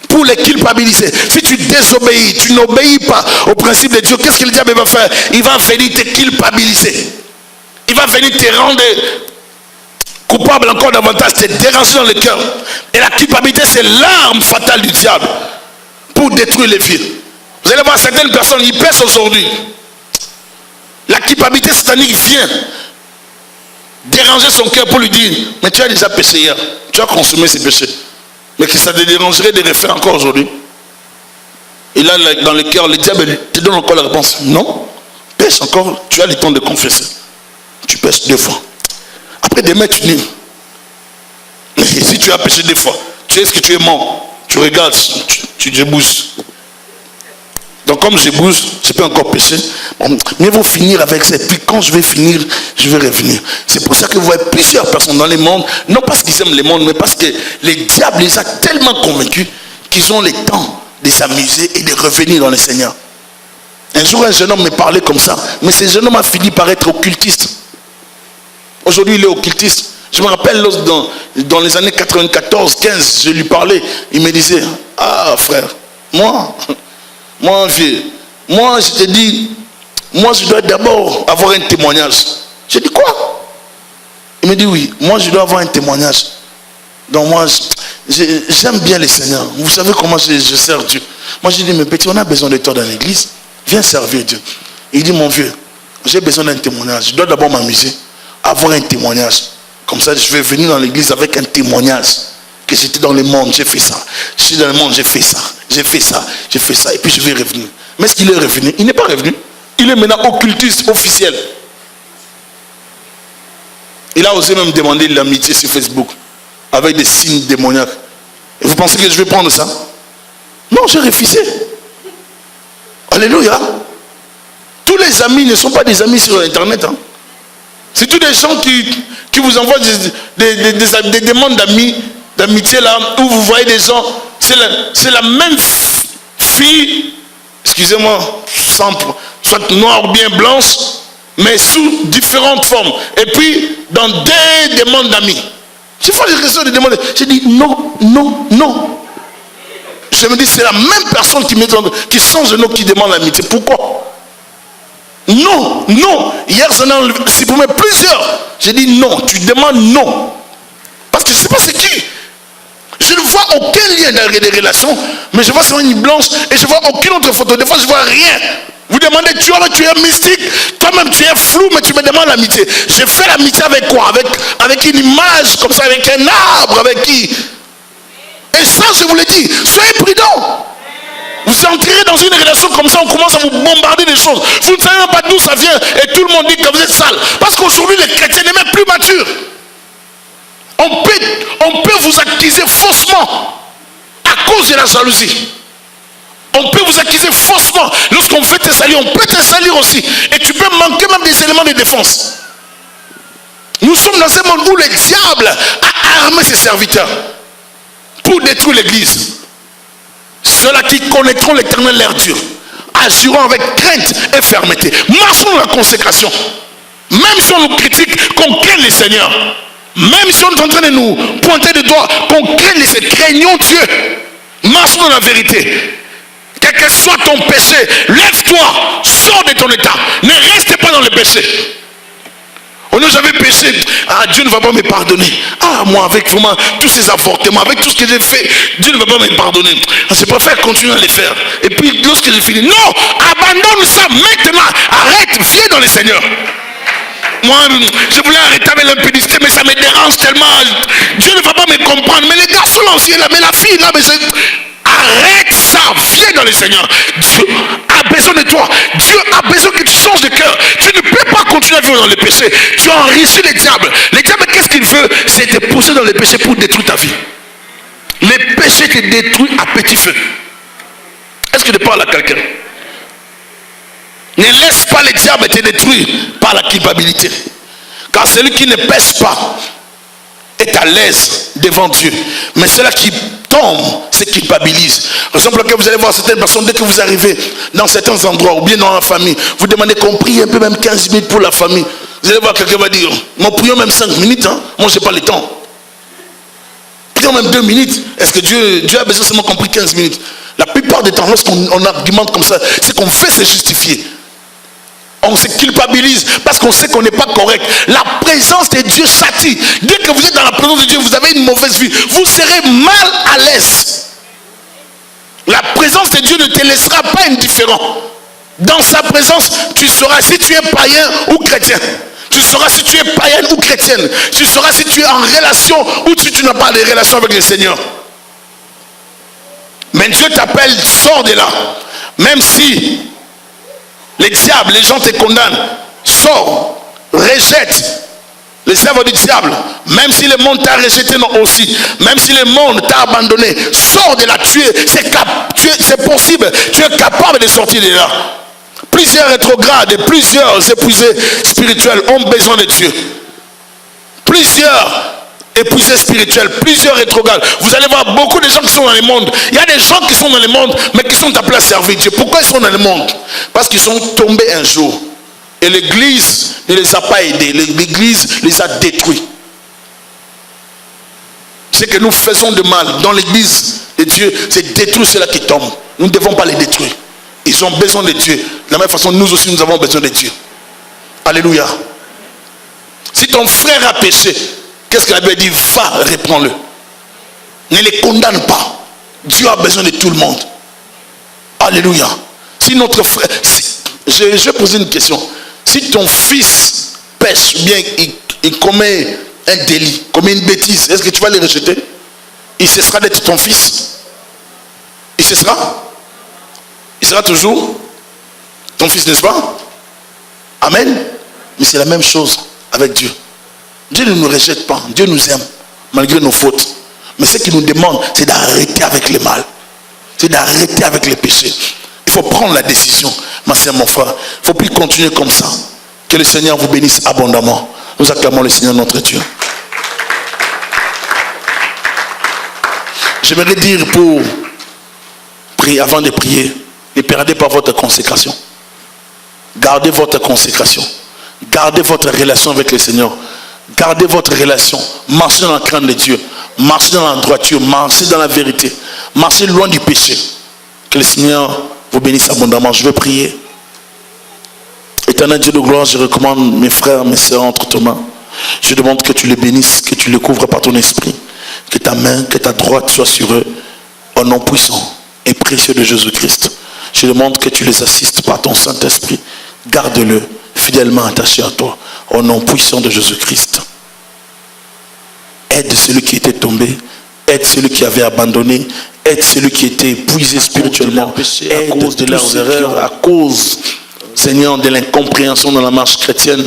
Speaker 1: pour les culpabiliser. Si tu désobéis, tu n'obéis pas au principe de Dieu, qu'est-ce que le diable va faire? Il va venir te culpabiliser. Il va venir te rendre coupable encore davantage, te déranger dans le cœur. Et la culpabilité, c'est l'arme fatale du diable pour détruire les vies. Vous allez voir certaines personnes, ils pèsent aujourd'hui. La culpabilité satanique vient déranger son cœur pour lui dire, mais tu as déjà péché hier, tu as consommé ces péchés, mais que ça te dérangerait de les faire encore aujourd'hui. Et là, dans le cœur, le diable te donne encore la réponse, non, pêche encore, tu as le temps de confesser, tu pêches 2 fois. Après demain, tu nuis. Mais si tu as péché des fois, tu sais ce que tu es mort. Tu regardes, tu débouches. Donc comme je bouge, je peux encore pécher. Bon, mais ils vont finir avec ça. Et puis quand je vais finir, je vais revenir. C'est pour ça que vous voyez plusieurs personnes dans le monde, non parce qu'ils aiment le monde, mais parce que les diables les a tellement convaincus qu'ils ont le temps de s'amuser et de revenir dans le Seigneur. Un jour, un jeune homme me parlait comme ça, mais ce jeune homme a fini par être occultiste. Aujourd'hui, il est occultiste. Je me rappelle dans les années 94, 15, je lui parlais, il me disait, ah frère, moi vieux, moi je te dis, moi je dois d'abord avoir un témoignage. J'ai dit quoi? Il me dit oui, moi je dois avoir un témoignage. Donc moi j'aime bien le Seigneur. Vous savez comment je sers Dieu. Moi je dis, mais petit, on a besoin de toi dans l'église. Viens servir Dieu. Il dit, mon vieux, j'ai besoin d'un témoignage. Je dois d'abord m'amuser, avoir un témoignage. Comme ça je vais venir dans l'église avec un témoignage. Que j'étais dans le monde, j'ai fait ça. Je suis dans le monde, j'ai fait ça. J'ai fait ça, j'ai fait ça. Et puis je vais revenir. Mais est-ce qu'il est revenu? Il n'est pas revenu. Il est maintenant occultiste officiel. Il a osé même demander de l'amitié sur Facebook. Avec des signes démoniaques. Et vous pensez que je vais prendre ça? Non, j'ai refusé. Alléluia. Tous les amis ne sont pas des amis sur Internet. Hein. C'est tous des gens qui vous envoient des demandes d'amitié là, où vous voyez des gens, c'est la même fille, excusez-moi, soit noire ou bien blanche, mais sous différentes formes. Et puis, dans des demandes d'amis. Je fais des questions de demander. J'ai dit non, non, non. Je me dis, c'est la même personne qui change de nom, qui demande l'amitié. Pourquoi? Non, non. Hier, j'en ai supprimé plusieurs. J'ai dit non, tu demandes non. Parce que je ne sais pas c'est qui. Je ne vois aucun lien dans les relations, mais je vois seulement une blanche et je vois aucune autre photo. Des fois, je ne vois rien. Vous demandez, tu es mystique, toi-même tu es flou, mais tu me demandes l'amitié. J'ai fait l'amitié avec quoi? Avec une image, comme ça, avec un arbre, avec qui? Et ça, je vous l'ai dit, soyez prudents. Vous entrez dans une relation comme ça, on commence à vous bombarder des choses. Vous ne savez même pas d'où ça vient et tout le monde dit que vous êtes sale. Parce qu'aujourd'hui, les chrétiens n'est même plus matures. On peut vous accuser faussement à cause de la jalousie. On peut vous accuser faussement. Lorsqu'on veut te salir, on peut te salir aussi. Et tu peux manquer même des éléments de défense. Nous sommes dans un monde où le diable a armé ses serviteurs pour détruire l'église. Ceux-là qui connaîtront l'éternel leur Dieu agiront avec crainte et fermeté. Marchons dans la consécration. Même si on nous critique, qu'on craigne le Seigneur. Même si on est en train de nous pointer du doigt, qu'on craigne le Seigneur. Craignons Dieu. Marchons dans la vérité. Quel que soit ton péché, lève-toi, sors de ton état. Ne reste pas dans le péché. On nous avait péché. Ah, Dieu ne va pas me pardonner. Ah, moi, avec vraiment tous ces avortements, avec tout ce que j'ai fait, Dieu ne va pas me pardonner. Je préfère continuer à les faire. Et puis, lorsque j'ai fini, non, abandonne ça maintenant. Arrête, viens dans le Seigneur. Moi, je voulais arrêter avec l'impudicité, mais ça me dérange tellement. Dieu ne va pas me comprendre. Mais les garçons là aussi, là, mais la fille là, mais c'est... Arrête ça, viens dans le Seigneur. Dieu a besoin de toi. Dieu a besoin que tu changes de cœur. Tu ne peux pas continuer à vivre dans le péché. Tu as enrichi le diable. Le diable, qu'est-ce qu'il veut? C'est te pousser dans le péché pour détruire ta vie. Le péché te détruit à petit feu. Est-ce que tu parles à quelqu'un? Ne laisse pas le diable te détruire par la culpabilité. Car celui qui ne pêche pas est à l'aise devant Dieu. Mais ceux-là qui tombent se culpabilisent. Par exemple, que vous allez voir certaines personnes, dès que vous arrivez dans certains endroits, ou bien dans la famille, vous demandez qu'on prie un peu, même 15 minutes pour la famille. Vous allez voir quelqu'un va dire, moi prions même 5 minutes, hein? Moi je n'ai pas le temps. Prions même 2 minutes. Est-ce que Dieu a besoin seulement qu'on prie 15 minutes? La plupart des temps, lorsqu'on argumente comme ça, c'est qu'on fait se justifier. On se culpabilise parce qu'on sait qu'on n'est pas correct. La présence de Dieu châtie. Dès que vous êtes dans la présence de Dieu, vous avez une mauvaise vie. Vous serez mal à l'aise. La présence de Dieu ne te laissera pas indifférent. Dans sa présence, tu sauras si tu es païen ou chrétien. Tu sauras si tu es païenne ou chrétienne. Tu sauras si tu es en relation ou si tu n'as pas de relation avec le Seigneur. Mais Dieu t'appelle, sors de là. Même si les diables, les gens te condamnent, sors, rejette. Les œuvres du diable, même si le monde t'a rejeté, non aussi, même si le monde t'a abandonné, sors de là, c'est possible, tu es capable de sortir de là. Plusieurs rétrogrades, plusieurs épuisés spirituels ont besoin de Dieu. Plusieurs épuisés spirituels, plusieurs rétrogrades. Vous allez voir beaucoup de gens qui sont dans le monde. Il y a des gens qui sont dans le monde, mais qui sont appelés à servir Dieu. Pourquoi ils sont dans le monde? Parce qu'ils sont tombés un jour. Et l'église ne les a pas aidés. L'église les a détruits. Ce que nous faisons de mal dans l'église de Dieu, c'est détruire ceux-là qui tombent. Nous ne devons pas les détruire. Ils ont besoin de Dieu. De la même façon, nous aussi, nous avons besoin de Dieu. Alléluia. Si ton frère a péché, qu'est-ce que la Bible dit? Va, reprends-le. Ne les condamne pas. Dieu a besoin de tout le monde. Alléluia. Si notre frère... Je vais poser une question. Si ton fils pêche, bien il commet un délit, commet une bêtise, est-ce que tu vas le rejeter? Il cessera d'être ton fils? Il cessera? Il sera toujours ton fils, n'est-ce pas? Amen. Mais c'est la même chose avec Dieu. Dieu ne nous rejette pas. Dieu nous aime, malgré nos fautes. Mais ce qu'il nous demande, c'est d'arrêter avec le mal. C'est d'arrêter avec les péchés. Il faut prendre la décision, ma soeur, mon frère. Il ne faut plus continuer comme ça. Que le Seigneur vous bénisse abondamment. Nous acclamons le Seigneur notre Dieu. J'aimerais dire pour prier, avant de prier, ne perdez pas votre consécration. Gardez votre consécration. Gardez votre relation avec le Seigneur. Gardez votre relation. Marchez dans la crainte de Dieu. Marchez dans la droiture. Marchez dans la vérité. Marchez loin du péché. Que le Seigneur vous bénisse abondamment. Je vais prier. Éternel Dieu de gloire, je recommande mes frères, mes sœurs entre tes mains. Je demande que tu les bénisses, que tu les couvres par ton esprit. Que ta main, que ta droite soit sur eux. Au nom puissant et précieux de Jésus-Christ. Je demande que tu les assistes par ton Saint-Esprit. Garde-le fidèlement attaché à toi. Au nom puissant de Jésus-Christ. Aide celui qui était tombé. Aide celui qui avait abandonné. Aide celui qui était épuisé spirituellement. Aide à cause de leurs erreurs. À cause, Seigneur, de l'incompréhension dans la marche chrétienne.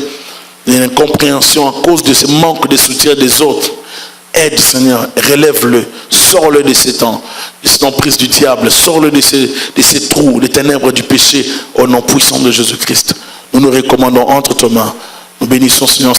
Speaker 1: De l'incompréhension à cause de ce manque de soutien des autres. Aide, Seigneur, relève-le, sors-le de ces temps, de cette emprise du diable, sors-le de ces trous, des ténèbres du péché, au nom puissant de Jésus-Christ. Nous nous recommandons entre tes mains. Nous bénissons, Seigneur.